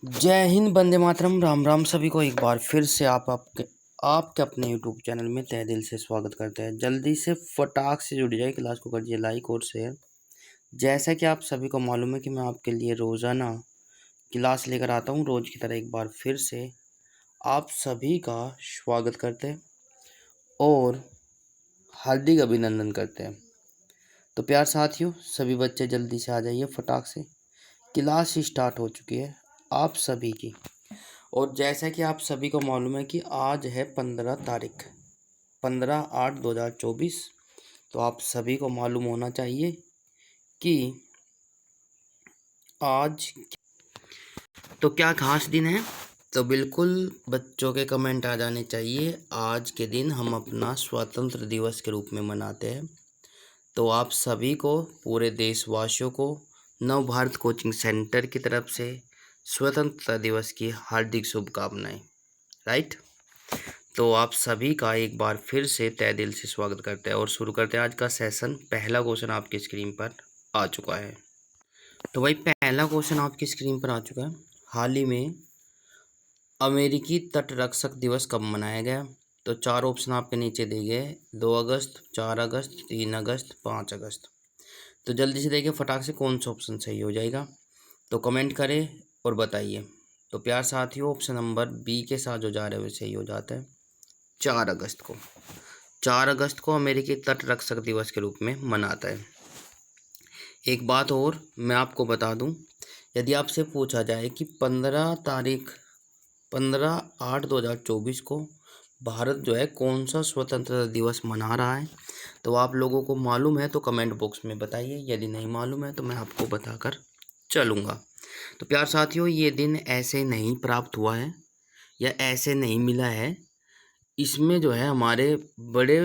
जय हिंद, वंदे मातरम, राम राम। सभी को एक बार फिर से आपके अपने यूट्यूब चैनल में तहे दिल से स्वागत करते हैं। जल्दी से फटाक से जुड़ जाए, क्लास को करिए लाइक और शेयर। जैसा कि आप सभी को मालूम है कि मैं आपके लिए रोज़ाना क्लास लेकर आता हूं, रोज़ की तरह एक बार फिर से आप सभी का स्वागत करते हैं और हार्दिक अभिनंदन करते हैं। तो प्यार साथियों, सभी बच्चे जल्दी से आ जाइए फटाक से। क्लास स्टार्ट हो चुकी है आप सभी की। और जैसा कि आप सभी को मालूम है कि आज है 15 तारीख, 15/8/2024। तो आप सभी को मालूम होना चाहिए कि आज तो क्या खास दिन है। तो बिल्कुल बच्चों के कमेंट आ जाने चाहिए। आज के दिन हम अपना स्वतंत्र दिवस के रूप में मनाते हैं। तो आप सभी को, पूरे देशवासियों को, नव भारत कोचिंग सेंटर की तरफ से स्वतंत्रता दिवस की हार्दिक शुभकामनाएं। राइट। तो आप सभी का एक बार फिर से तहे दिल से स्वागत करते हैं और शुरू करते हैं आज का सेशन। पहला क्वेश्चन आपकी स्क्रीन पर आ चुका है। तो भाई पहला क्वेश्चन आपकी स्क्रीन पर आ चुका है। हाल ही में अमेरिकी तटरक्षक दिवस कब मनाया गया? तो चार ऑप्शन आपके नीचे दिए गए: 2 अगस्त, 4 अगस्त, 3 अगस्त, 5 अगस्त। तो जल्दी से देखिए फटाक से कौन सा ऑप्शन सही हो जाएगा। तो कमेंट करें और बताइए। तो प्यार साथियों, ऑप्शन नंबर बी के साथ जो जा रहे हैं वो सही हो जाता है। 4 अगस्त को 4 अगस्त को अमेरिकी तटरक्षक दिवस के रूप में मनाता है। एक बात और मैं आपको बता दूं, यदि आपसे पूछा जाए कि 15/8/2024 को भारत जो है कौन सा स्वतंत्रता दिवस मना रहा है, तो आप लोगों को मालूम है तो कमेंट बॉक्स में बताइए। यदि नहीं मालूम है तो मैं आपको बताकर चलूँगा। तो प्यार साथियों, ये दिन ऐसे नहीं प्राप्त हुआ है या ऐसे नहीं मिला है। इसमें जो है हमारे बड़े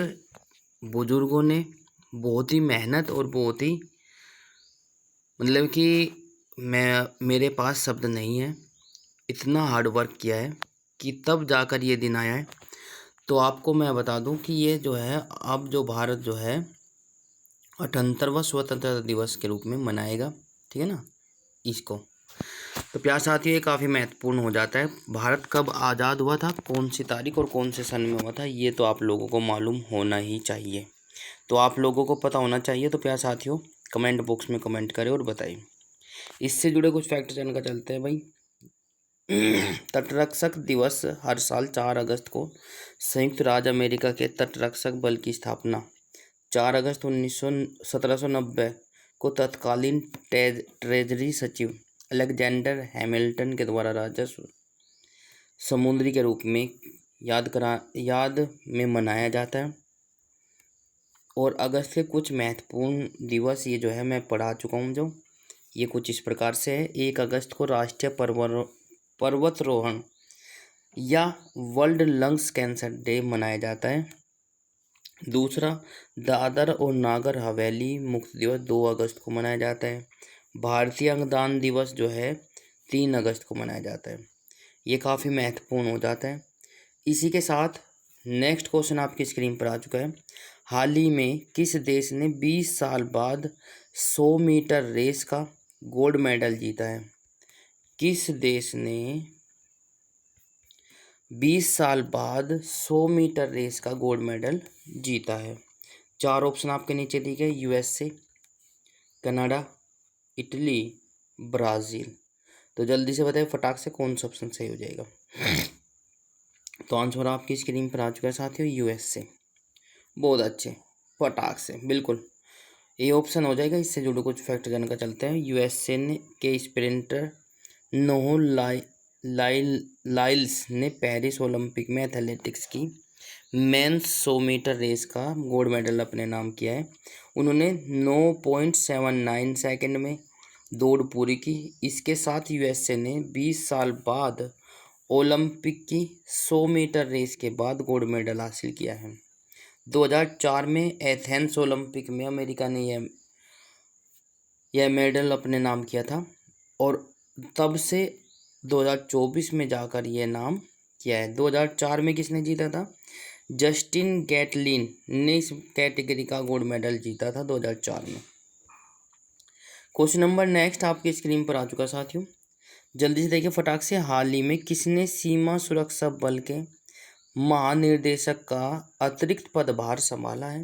बुजुर्गों ने बहुत ही मेहनत और बहुत ही, मतलब कि मेरे पास शब्द नहीं है, इतना हार्ड वर्क किया है कि तब जाकर ये दिन आया है। तो आपको मैं बता दूं कि ये जो है, अब जो भारत जो है 78वां स्वतंत्रता दिवस के रूप में मनाएगा। ठीक है ना इसको। तो प्यार साथियों, ये काफ़ी महत्वपूर्ण हो जाता है। भारत कब आज़ाद हुआ था, कौन सी तारीख और कौन से सन में हुआ था, ये तो आप लोगों को मालूम होना ही चाहिए। तो आप लोगों को पता होना चाहिए। तो प्यार साथियों, कमेंट बॉक्स में कमेंट करें और बताइए। इससे जुड़े कुछ फैक्ट जानकर चलते हैं भाई। तटरक्षक दिवस हर साल 4 अगस्त को संयुक्त राज्य अमेरिका के तटरक्षक बल की स्थापना 4 अगस्त 1790 को तत्कालीन ट्रेजरी सचिव अलेक्जेंडर हैमिल्टन के द्वारा राजस्व समुद्री के रूप में याद में मनाया जाता है। और अगस्त के कुछ महत्वपूर्ण दिवस ये जो है मैं पढ़ा चुका हूँ। जो ये कुछ इस प्रकार से है: 1 अगस्त को राष्ट्रीय पर्वतारोहण या वर्ल्ड लंग्स कैंसर डे मनाया जाता है। दूसरा, दादर और नागर हवेली मुक्त दिवस 2 अगस्त को मनाया जाता है। भारतीय अंगदान दिवस जो है 3 अगस्त को मनाया जाता है। ये काफ़ी महत्वपूर्ण हो जाता है। इसी के साथ नेक्स्ट क्वेश्चन आपकी स्क्रीन पर आ चुका है। हाल ही में किस देश ने 20 साल बाद 100 मीटर रेस का गोल्ड मेडल जीता है? किस देश ने 20 साल बाद 100 मीटर रेस का गोल्ड मेडल जीता है? चार ऑप्शन आपके नीचे दिए गए: यूएसए, कनाडा, इटली, ब्राज़ील। तो जल्दी से बताइए फटाक से कौन सा ऑप्शन सही हो जाएगा। तो आंसर आपकी स्क्रीन पर आ चुका है साथियों, यूएसए। बहुत अच्छे, फटाक से बिल्कुल ये ऑप्शन हो जाएगा। इससे जुड़े कुछ फैक्ट जानकर चलते हैं। यूएसए के स्प्रिंटर नोह लाइल्स ने पेरिस ओलंपिक में एथलेटिक्स की मेंस 100 मीटर रेस का गोल्ड मेडल अपने नाम किया है। उन्होंने 9.79 सेकंड में दौड़ पूरी की। इसके साथ यूएसए ने 20 साल बाद ओलंपिक की 100 मीटर रेस के बाद गोल्ड मेडल हासिल किया है। 2004 में एथेंस ओलंपिक में अमेरिका ने यह मेडल अपने नाम किया था और तब से 2024 में जाकर यह नाम किया है। 2004 में किसने जीता था? जस्टिन गैटलिन ने इस कैटेगरी का गोल्ड मेडल जीता था 2004 में। क्वेश्चन नंबर नेक्स्ट आपकी स्क्रीन पर आ चुका साथियों। जल्दी से देखिए फटाक से, हाल ही में किसने सीमा सुरक्षा बल के महानिर्देशक का अतिरिक्त पदभार संभाला है?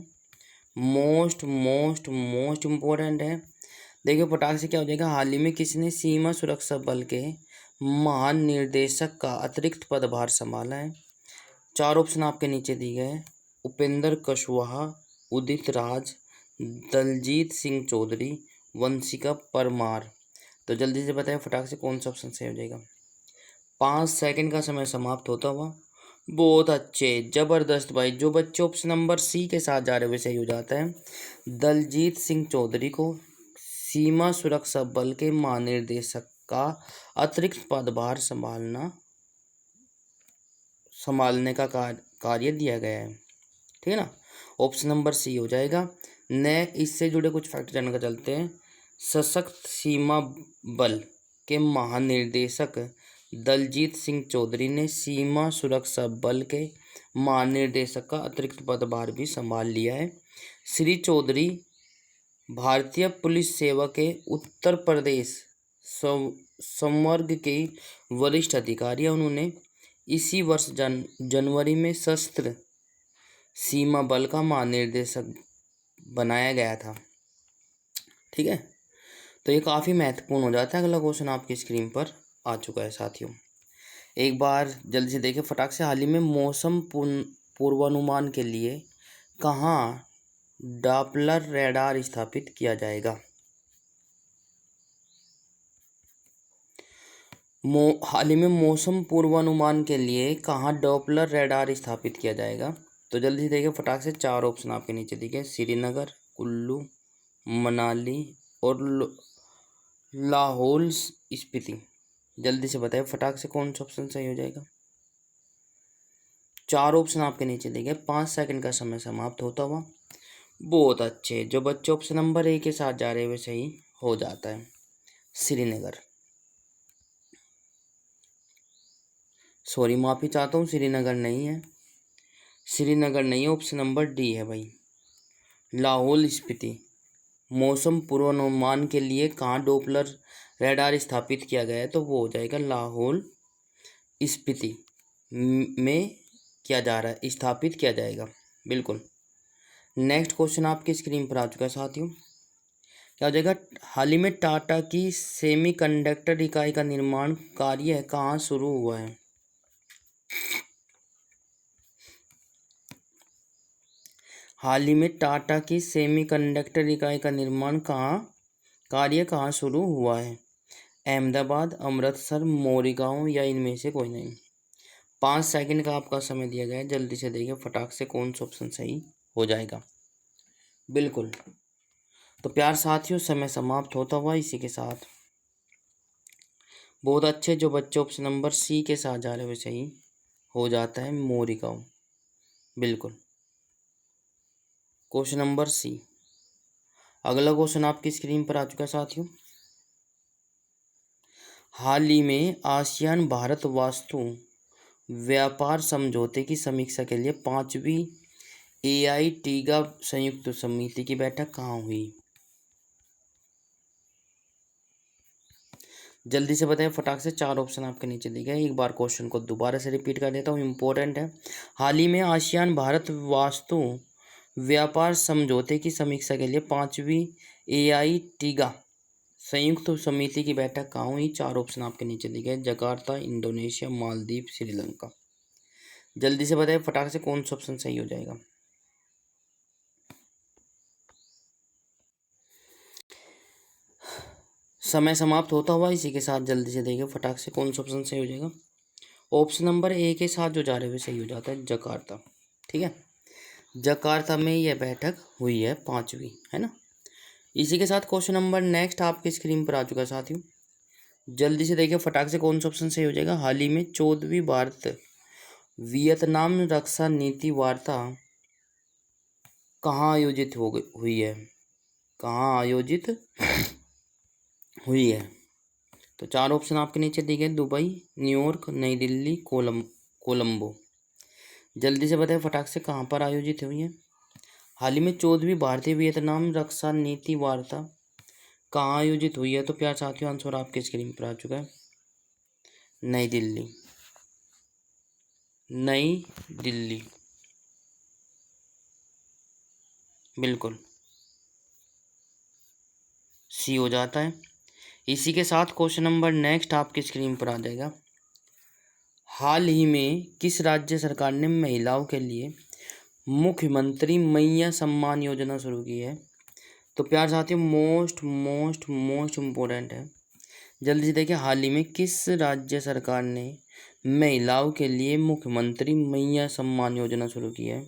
मोस्ट मोस्ट मोस्ट इम्पोर्टेंट है। देखिए फटाक से क्या हो जाएगा, हाल ही में किसने सीमा सुरक्षा बल के महानिर्देशक का अतिरिक्त पदभार संभाला है? चार ऑप्शन आपके नीचे दिए गए हैं, उपेंद्र कुशवाहा, उदित राज, दलजीत सिंह चौधरी, वंशिका परमार। तो जल्दी से बताएं फटाक से कौन सा ऑप्शन सही हो जाएगा। 5 सेकंड का समय समाप्त होता हुआ। बहुत अच्छे, जबरदस्त भाई। जो बच्चे ऑप्शन नंबर सी के साथ जा रहे हुए सही हो जाता है। दलजीत सिंह चौधरी को सीमा सुरक्षा बल के महानिर्देशक का अतिरिक्त पदभार संभालने का कार्य दिया गया है, ठीक है ना। ऑप्शन नंबर सी हो जाएगा। इससे जुड़े कुछ फैक्ट जानकर चलते हैं। सशक्त सीमा बल के महानिर्देशक दलजीत सिंह चौधरी ने सीमा सुरक्षा बल के महानिर्देशक का अतिरिक्त पदभार भी संभाल लिया है। श्री चौधरी भारतीय पुलिस सेवा के उत्तर प्रदेश संवर्ग के वरिष्ठ अधिकारी हैं। उन्होंने इसी वर्ष जनवरी में सशस्त्र सीमा बल का महानिर्देशक बनाया गया था, ठीक है। तो ये काफ़ी महत्वपूर्ण हो जाता है। अगला क्वेश्चन आपकी स्क्रीन पर आ चुका है साथियों। एक बार जल्दी से देखिए फटाक से, हाल ही में मौसम पूर्वानुमान के लिए कहाँ डॉपलर रडार स्थापित किया जाएगा? हाल ही में मौसम पूर्वानुमान के लिए कहाँ डॉपलर रडार स्थापित किया जाएगा? तो जल्दी से देखिए फटाक से, चार ऑप्शन आपके नीचे दिखे, श्रीनगर, कुल्लू, मनाली और लाहौल स्पीति। जल्दी से बताइए फटाक से कौन सा ऑप्शन सही हो जाएगा। चार ऑप्शन आपके नीचे दिए गए। 5 सेकंड का समय समाप्त होता हुआ। बहुत अच्छे, जो बच्चे ऑप्शन नंबर ए के साथ जा रहे हुए सही हो जाता है, श्रीनगर। सॉरी, माफ़ी चाहता हूँ, श्रीनगर नहीं है, श्रीनगर नहीं है, ऑप्शन नंबर डी है भाई, लाहौल स्पीति। मौसम पूर्वानुमान के लिए कहाँ डॉपलर रडार स्थापित किया गया है? तो वो हो जाएगा लाहौल स्पीति में किया जा रहा है, स्थापित किया जाएगा, बिल्कुल। नेक्स्ट क्वेश्चन आपकी स्क्रीन पर आ चुका है साथियों। क्या हो जाएगा, हाल ही में टाटा की सेमीकंडक्टर इकाई का निर्माण कार्य कहाँ शुरू हुआ है? हाल ही में टाटा की सेमीकंडक्टर इकाई का निर्माण कार्य कहाँ शुरू हुआ है? अहमदाबाद, अमृतसर, मोरीगांव या इनमें से कोई नहीं। 5 सेकंड का आपका समय दिया गया है, जल्दी से देखिए फटाक से कौन सा ऑप्शन सही हो जाएगा। बिल्कुल, तो प्यार साथियों, समय समाप्त होता हुआ इसी के साथ। बहुत अच्छे, जो बच्चे ऑप्शन नंबर सी के साथ जा रहे हुए सही हो जाता है, मोरीगांव, बिल्कुल, क्वेश्चन नंबर सी। अगला क्वेश्चन आपकी स्क्रीन पर आ चुका है साथियों। हाल ही में आसियान भारत वास्तु व्यापार समझौते की समीक्षा के लिए 5वीं AITGA संयुक्त समिति की बैठक कहाँ हुई? जल्दी से बताएं फटाक से, चार ऑप्शन आपके नीचे दिए गए। एक बार क्वेश्चन को दोबारा से रिपीट कर देता हूँ, इम्पोर्टेंट है। हाल ही में आसियान भारत वास्तु व्यापार समझौते की समीक्षा के लिए 5वीं AITGA संयुक्त समिति की बैठक कहाँ हुई? चार ऑप्शन आपके नीचे दिए गए, जकार्ता, इंडोनेशिया, मालदीव, श्रीलंका। जल्दी से बताएं फटाक से कौन सा ऑप्शन सही हो जाएगा। समय समाप्त होता हुआ इसी के साथ, जल्दी से देखिए फटाक से कौन सा ऑप्शन सही हो जाएगा। ऑप्शन नंबर ए के साथ जो जा रहे हुए सही हो जाता है, जकार्ता, ठीक है। जकार्ता में यह बैठक हुई है 5वीं, है ना। इसी के साथ क्वेश्चन नंबर नेक्स्ट आपकी स्क्रीन पर आ चुका है साथियों। जल्दी से देखिए फटाक से कौन सा ऑप्शन सही हो जाएगा। हाल ही में 14वीं भारत वियतनाम रक्षा नीति वार्ता कहाँ आयोजित हुई है? कहाँ आयोजित हुई है? तो चार ऑप्शन आपके नीचे दिए गए, दुबई, न्यूयॉर्क, नई दिल्ली, कोलंबो। जल्दी से बताएं फटाक से कहाँ पर आयोजित हुई है। हाल ही में 14वीं भारतीय वियतनाम रक्षा नीति वार्ता कहाँ आयोजित हुई है? तो प्यार साथियों, आंसर आपके स्क्रीन पर आ चुका है, नई दिल्ली, नई दिल्ली, बिल्कुल सी हो जाता है। इसी के साथ क्वेश्चन नंबर नेक्स्ट आपकी स्क्रीन पर आ जाएगा। हाल ही में किस राज्य सरकार ने महिलाओं के लिए मुख्यमंत्री मैया सम्मान योजना शुरू की है? तो प्यार साथियों, मोस्ट मोस्ट मोस्ट इम्पोर्टेंट है, जल्दी से देखिए। हाल ही में किस राज्य सरकार ने महिलाओं के लिए मुख्यमंत्री मैया सम्मान योजना शुरू की है?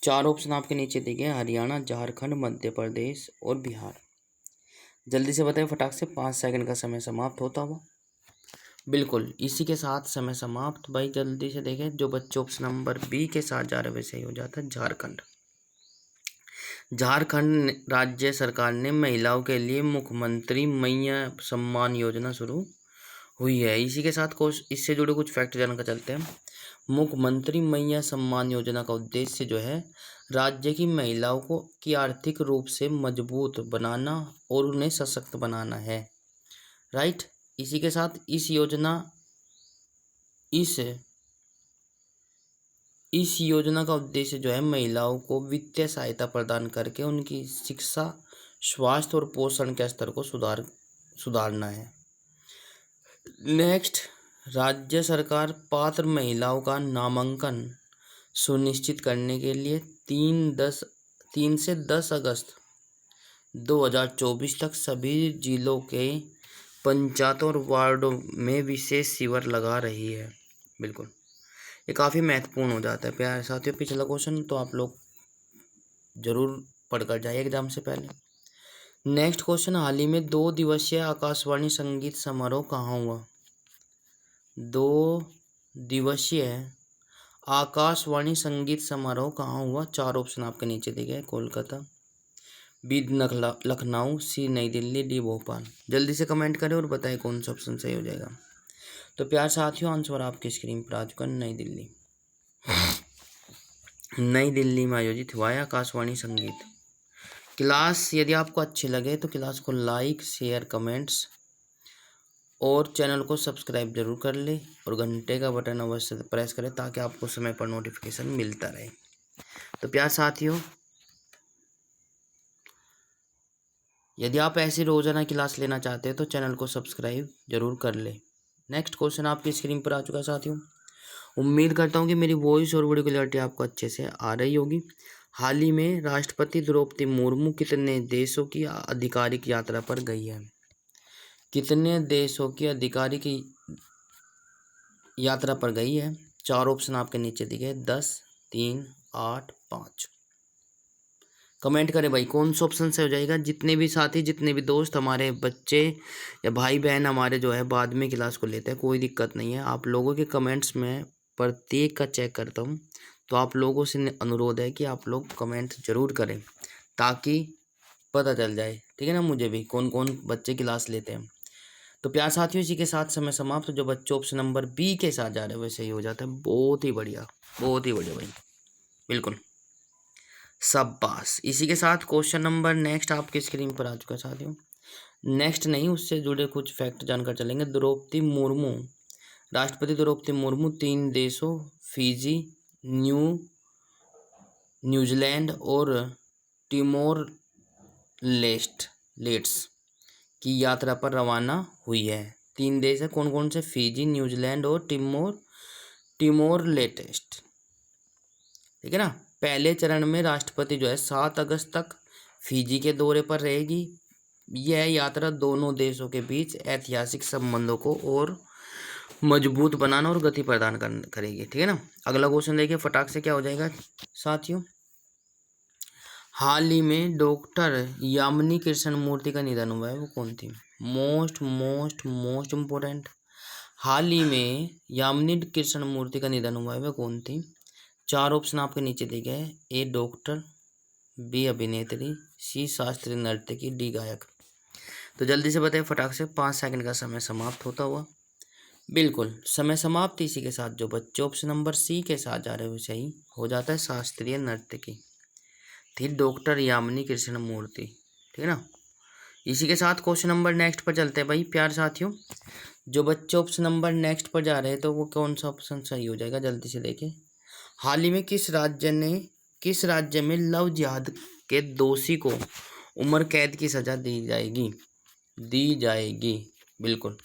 चार ऑप्शन आपके नीचे दिए गए, हरियाणा, झारखंड, मध्य प्रदेश और बिहार। जल्दी से बताइए फटाक से, 5 सेकंड का समय समाप्त होता हुआ। बिल्कुल इसी के साथ समय समाप्त। भाई जल्दी से देखें, जो बच्चे ऑप्शन नंबर बी के साथ जा रहे वैसे ही हो जाता है, झारखंड। झारखंड राज्य सरकार ने महिलाओं के लिए मुख्यमंत्री मैया सम्मान योजना शुरू हुई है। इसी के साथ इससे जुड़े कुछ फैक्ट जानकर चलते हैं। मुख्यमंत्री मैया सम्मान योजना का उद्देश्य जो है, राज्य की महिलाओं को की आर्थिक रूप से मजबूत बनाना और उन्हें सशक्त बनाना है। राइट। इसी के साथ इस योजना का उद्देश्य जो है, महिलाओं को वित्तीय सहायता प्रदान करके उनकी शिक्षा, स्वास्थ्य और पोषण के स्तर को सुधारना है। नेक्स्ट, राज्य सरकार पात्र महिलाओं का नामांकन सुनिश्चित करने के लिए 3 से 10 अगस्त 2024 तक सभी जिलों के पंचायतों और वार्डों में विशेष शिविर लगा रही है। बिल्कुल ये काफ़ी महत्वपूर्ण हो जाता है प्यारे साथियों। पिछला क्वेश्चन तो आप लोग जरूर पढ़कर जाइए एग्जाम से पहले। नेक्स्ट क्वेश्चन, हाल ही में 2 दिवसीय आकाशवाणी संगीत समारोह कहाँ हुआ? 2 दिवसीय आकाशवाणी संगीत समारोह कहाँ हुआ? 4 ऑप्शन आपके नीचे दिए गए, कोलकाता, बी लखनऊ, सी नई दिल्ली, डी भोपाल। जल्दी से कमेंट करें और बताएं कौन सा ऑप्शन सही हो जाएगा। तो प्यार साथियों, आंसर आपकी स्क्रीन पर आ चुका है, नई दिल्ली। नई दिल्ली में आयोजित हुआ है आकाशवाणी संगीत। क्लास यदि आपको अच्छे लगे तो क्लास को लाइक, शेयर, कमेंट्स और चैनल को सब्सक्राइब जरूर कर ले और घंटे का बटन अवश्य प्रेस करें ताकि आपको समय पर नोटिफिकेशन मिलता रहे। तो प्यार साथियों, यदि आप ऐसी रोजाना क्लास लेना चाहते हैं तो चैनल को सब्सक्राइब जरूर कर ले। नेक्स्ट क्वेश्चन आपकी स्क्रीन पर आ चुका है साथियों। उम्मीद करता हूँ कि मेरी वॉइस और वीडियो क्लैरिटी आपको अच्छे से आ रही होगी। हाल ही में राष्ट्रपति द्रौपदी मुर्मू कितने देशों की आधिकारिक यात्रा पर गई है? कितने देशों की आधिकारिक यात्रा पर गई है? 4 ऑप्शन आपके नीचे दिए, 10, 3, 8, 5। कमेंट करें भाई कौन सा ऑप्शन से हो जाएगा। जितने भी साथी, जितने भी दोस्त, हमारे बच्चे या भाई बहन हमारे जो है बाद में क्लास को लेते हैं, कोई दिक्कत नहीं है। आप लोगों के कमेंट्स में प्रत्येक का चेक करता हूँ, तो आप लोगों से अनुरोध है कि आप लोग कमेंट जरूर करें ताकि पता चल जाए, ठीक है ना, मुझे भी कौन कौन बच्चे क्लास लेते हैं। तो प्यार साथियों, इसी के साथ समय समाप्त। जो बच्चे ऑप्शन नंबर बी के साथ जा रहे हैं वैसे ही हो जाता है। बहुत ही बढ़िया, बहुत ही बढ़िया भाई, बिल्कुल शाबाश। इसी के साथ क्वेश्चन नंबर नेक्स्ट आपके स्क्रीन पर आ चुका है साथियों। नेक्स्ट नहीं, उससे जुड़े कुछ फैक्ट जानकर चलेंगे। द्रौपदी मुर्मू, राष्ट्रपति द्रौपदी मुर्मू 3 देशों फिजी, न्यूजीलैंड और टिमोर लेट्स की यात्रा पर रवाना हुई है। 3 देश है, कौन कौन से? फिजी, न्यूजीलैंड और टिमोर लेटेस्ट, ठीक है ना। पहले चरण में राष्ट्रपति जो है 7 अगस्त तक फिजी के दौरे पर रहेगी। यह यात्रा दोनों देशों के बीच ऐतिहासिक संबंधों को और मजबूत बनाना और गति प्रदान करेगी, ठीक है ना। अगला क्वेश्चन देखिए फटाक से, क्या हो जाएगा साथियों। हाल ही में डॉक्टर यामिनी कृष्णमूर्ति का निधन हुआ है, वो कौन थी? Most most most important. हाल ही में यामिनी कृष्णमूर्ति का निधन हुआ है, वह कौन थी? 4 ऑप्शन आपके नीचे दिए गए, ए डॉक्टर, बी अभिनेत्री, सी शास्त्रीय नर्तकी, डी गायक। तो जल्दी से बताइए फटाक से, 5 सेकंड का समय समाप्त होता हुआ। बिल्कुल समय समाप्त। इसी के साथ जो बच्चे ऑप्शन नंबर सी के साथ जा रहे हैं वैसे ही हो जाता है, शास्त्रीय नर्तकी थी डॉक्टर यामिनी कृष्णमूर्ति, ठीक है ना। इसी के साथ क्वेश्चन नंबर नेक्स्ट पर चलते हैं भाई प्यार साथियों। जो बच्चे ऑप्शन नंबर नेक्स्ट पर जा रहे हैं तो वो कौन सा ऑप्शन सही हो जाएगा, जल्दी से देखें। हाल ही में किस राज्य में लव जिहाद के दोषी को उम्र कैद की सजा दी जाएगी। बिल्कुल,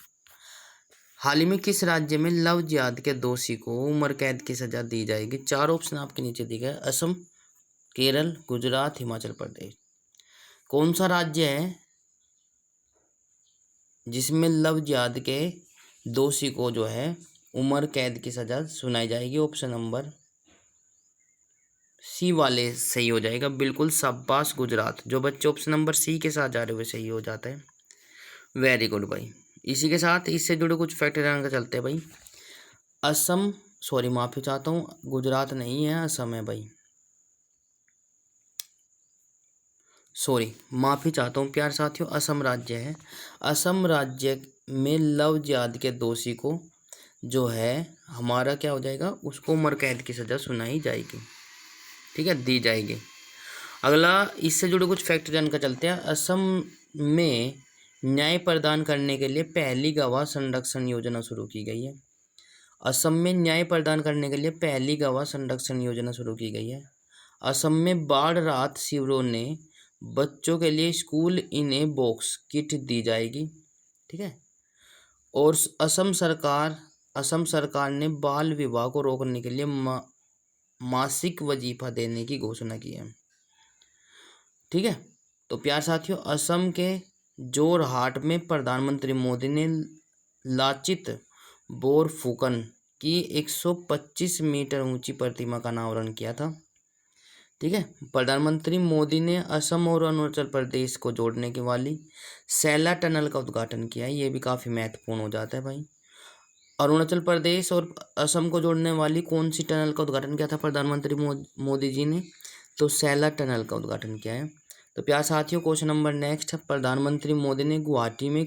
हाल ही में किस राज्य में लव जिहाद के दोषी को उम्र कैद की सजा दी जाएगी। चार ऑप्शन आपके नीचे दिए गए, असम, केरल, गुजरात, हिमाचल प्रदेश। कौन सा राज्य है जिसमें लव जिहाद के दोषी को जो है उम्र कैद की सजा सुनाई जाएगी। ऑप्शन नंबर सी वाले सही हो जाएगा। बिल्कुल शाबाश गुजरात। जो बच्चे ऑप्शन नंबर सी के साथ जा रहे हुए सही हो जाता है। वेरी गुड भाई। इसी के साथ इससे जुड़े कुछ फैक्ट जानकर चलते हैं भाई। असम, सॉरी माफ़ी चाहता हूँ, गुजरात नहीं है, असम है भाई। सॉरी माफ़ी चाहता हूँ प्यार साथियों, असम राज्य है। असम राज्य में लव जिहाद के दोषी को जो है हमारा क्या हो जाएगा, उसको उम्र कैद की सज़ा सुनाई जाएगी। ठीक है, दी जाएगी। अगला इससे जुड़े कुछ फैक्ट जानकर चलते हैं। असम में न्याय प्रदान करने के लिए पहली गवाह संरक्षण योजना शुरू की गई है। असम में न्याय प्रदान करने के लिए पहली गवाह संरक्षण योजना शुरू की गई है। असम में बाढ़ राहत शिविरों ने बच्चों के लिए school in a box kit दी जाएगी। ठीक है, और असम सरकार ने बाल विवाह को रोकने के लिए मासिक वजीफा देने की घोषणा की है। ठीक है, तो प्यार साथियों, असम के जोरहाट में प्रधानमंत्री मोदी ने लाचित बोरफुकन की 125 मीटर ऊंची प्रतिमा का अनावरण किया था। ठीक है, प्रधानमंत्री मोदी ने असम और अरुणाचल प्रदेश को जोड़ने के वाली सैला टनल का उद्घाटन किया है। ये भी काफ़ी महत्वपूर्ण हो जाता है भाई। अरुणाचल प्रदेश और असम को जोड़ने वाली कौन सी टनल का उद्घाटन किया था प्रधानमंत्री मोदी जी ने, तो सैला टनल का उद्घाटन किया है। तो प्यार साथियों, क्वेश्चन नंबर नेक्स्ट है। प्रधानमंत्री मोदी ने गुवाहाटी में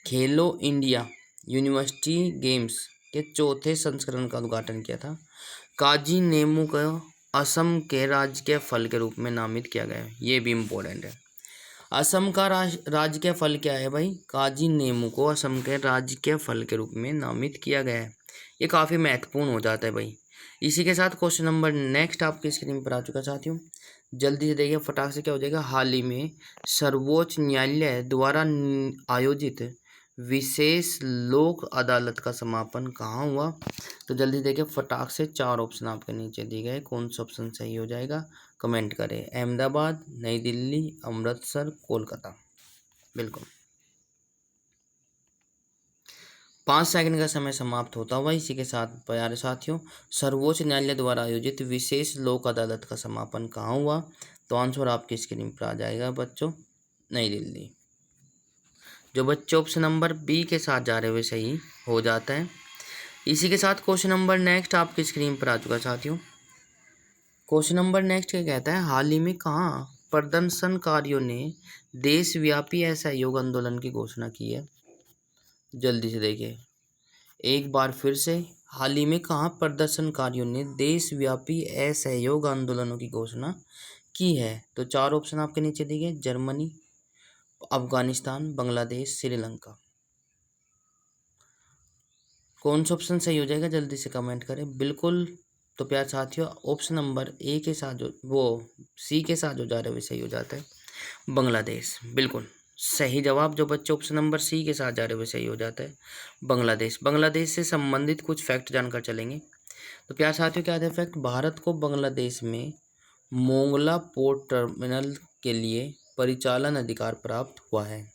खेलो इंडिया यूनिवर्सिटी गेम्स के चौथे संस्करण का उद्घाटन किया था। काजी नेमू को असम के राजकीय फल के रूप में नामित किया गया है। ये भी इम्पोर्टेंट है। असम का राजकीय फल क्या है भाई, काजी नेमू को असम के राजकीय फल के रूप में नामित किया गया है। ये काफ़ी महत्वपूर्ण हो जाता है भाई। इसी के साथ क्वेश्चन नंबर नेक्स्ट आपकी स्क्रीन पर आ चुका साथियों, जल्दी से देखिए फटाक से क्या हो जाएगा। हाल ही में सर्वोच्च न्यायालय द्वारा आयोजित विशेष लोक अदालत का समापन कहाँ हुआ, तो जल्दी देखिए फटाक से। चार ऑप्शन आपके नीचे दिए गए, कौन सा ऑप्शन सही हो जाएगा कमेंट करें। अहमदाबाद, नई दिल्ली, अमृतसर, कोलकाता। बिल्कुल 5 सेकंड का समय समाप्त होता हुआ। इसी के साथ प्यारे साथियों, सर्वोच्च न्यायालय द्वारा आयोजित विशेष लोक अदालत का समापन कहाँ हुआ, तो आंसर आपकी स्क्रीन पर आ जाएगा बच्चों, नई दिल्ली। जो बच्चे ऑप्शन नंबर बी के साथ जा रहे हुए सही हो जाता है। इसी के साथ क्वेश्चन नंबर नेक्स्ट आपकी स्क्रीन पर आ चुका साथियों। क्वेश्चन नंबर नेक्स्ट क्या कहता है, हाल ही में कहाँ प्रदर्शनकारियों ने देशव्यापी असहयोग आंदोलन की घोषणा की है। जल्दी से देखिए एक बार फिर से, हाल ही में कहाँ प्रदर्शनकारियों ने देशव्यापी असहयोग आंदोलनों की घोषणा की है, तो चार ऑप्शन आपके नीचे दिए गए, जर्मनी, अफगानिस्तान, बांग्लादेश, श्रीलंका। कौन सा ऑप्शन सही हो जाएगा जल्दी से कमेंट करें। बिल्कुल, तो प्यार साथियों, ऑप्शन नंबर ए के साथ जो वो सी के साथ जो जा रहे हैं सही हो जाता है, बांग्लादेश। बिल्कुल सही जवाब। जो बच्चे ऑप्शन नंबर सी के साथ जा रहे हुए सही हो जाता है, बांग्लादेश। बांग्लादेश से संबंधित कुछ फैक्ट जानकर चलेंगे। तो प्यार साथियों, क्या था फैक्ट, भारत को बांग्लादेश में मोंगला पोर्ट टर्मिनल के लिए परिचालन अधिकार प्राप्त हुआ है।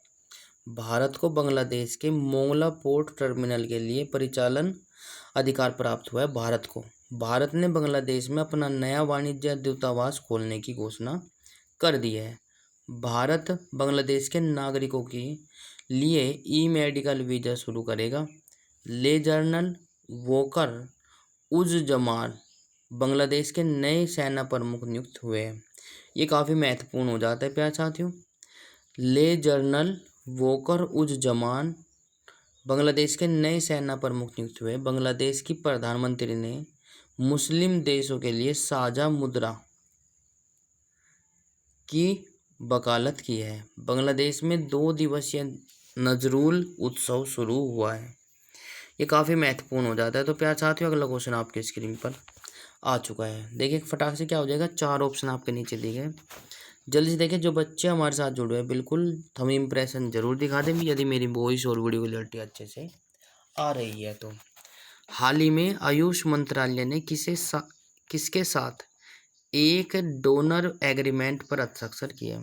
भारत को बांग्लादेश के मोंगला पोर्ट टर्मिनल के लिए परिचालन अधिकार प्राप्त हुआ है। भारत ने बांग्लादेश में अपना नया वाणिज्य दूतावास खोलने की घोषणा कर दी है। भारत बांग्लादेश के नागरिकों के लिए ई मेडिकल वीज़ा शुरू करेगा। ले जनरल वोकर उज़-जमान बांग्लादेश के नए सेना प्रमुख नियुक्त हुए हैं। ये काफ़ी महत्वपूर्ण हो जाता है प्यारे साथियों। ले जनरल वोकर उज़-जमान बांग्लादेश के नए सेना प्रमुख नियुक्त हुए। बांग्लादेश की प्रधानमंत्री ने मुस्लिम देशों के लिए साझा मुद्रा की वकालत की है। बांग्लादेश में 2 दिवसीय नजरुल उत्सव शुरू हुआ है। ये काफ़ी महत्वपूर्ण हो जाता है। तो प्यार साथियों, अगला क्वेश्चन आपके स्क्रीन पर आ चुका है। देखिए फटाक से क्या हो जाएगा, 4 ऑप्शन आपके नीचे दिए गए। जल्दी से देखिए, जो बच्चे हमारे साथ जुड़े हैं बिल्कुल थंब इम्प्रेशन जरूर दिखा दें यदि मेरी वॉइस और वीडियो क्लियरिटी अच्छे से आ रही है तो। हाल ही में आयुष मंत्रालय ने किसके साथ एक डोनर एग्रीमेंट पर हस्ताक्षर किया?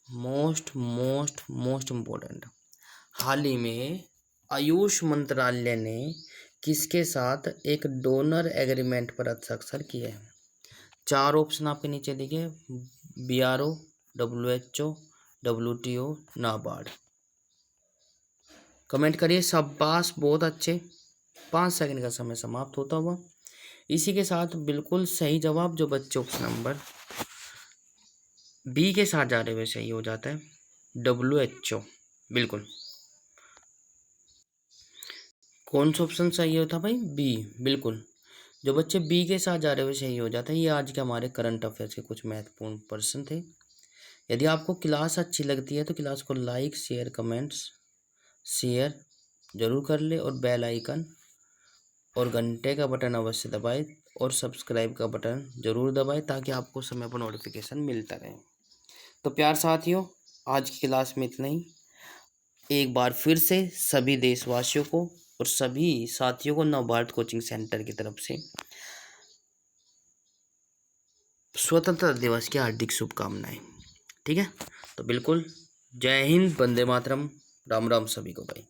मोस्ट इम्पोर्टेंट, हाल ही में आयुष मंत्रालय ने किसके साथ एक डोनर एग्रीमेंट पर हस्ताक्षर किए हैं? 4 ऑप्शन आपके नीचे दिखे, BRO, WHO, WTO, NABARD. Comment करिए, शाबाश, बहुत अच्छे। 5 सेकंड का समय समाप्त होता हुआ। इसी के साथ बिल्कुल सही जवाब जो बच्चे ऑप्शन नंबर बी के साथ जा रहे हुए सही हो जाता है, WHO। बिल्कुल, कौन सा ऑप्शन सही होता भाई? बी। बिल्कुल, जो बच्चे बी के साथ जा रहे हुए सही हो जाता है। ये आज के हमारे करंट अफेयर्स के कुछ महत्वपूर्ण प्रश्न थे। यदि आपको क्लास अच्छी लगती है तो क्लास को लाइक, शेयर, कमेंट्स, शेयर जरूर कर ले और बेल आइकन और घंटे का बटन अवश्य दबाएं और सब्सक्राइब का बटन जरूर दबाएं ताकि आपको समय पर नोटिफिकेशन मिलता रहे। तो प्यार साथियों, आज की क्लास में इतना ही। एक बार फिर से सभी देशवासियों को और सभी साथियों को नवभारत कोचिंग सेंटर की तरफ से स्वतंत्रता दिवस की हार्दिक शुभकामनाएं। ठीक है, तो बिल्कुल जय हिंद, वंदे मातरम, राम राम सभी को भाई।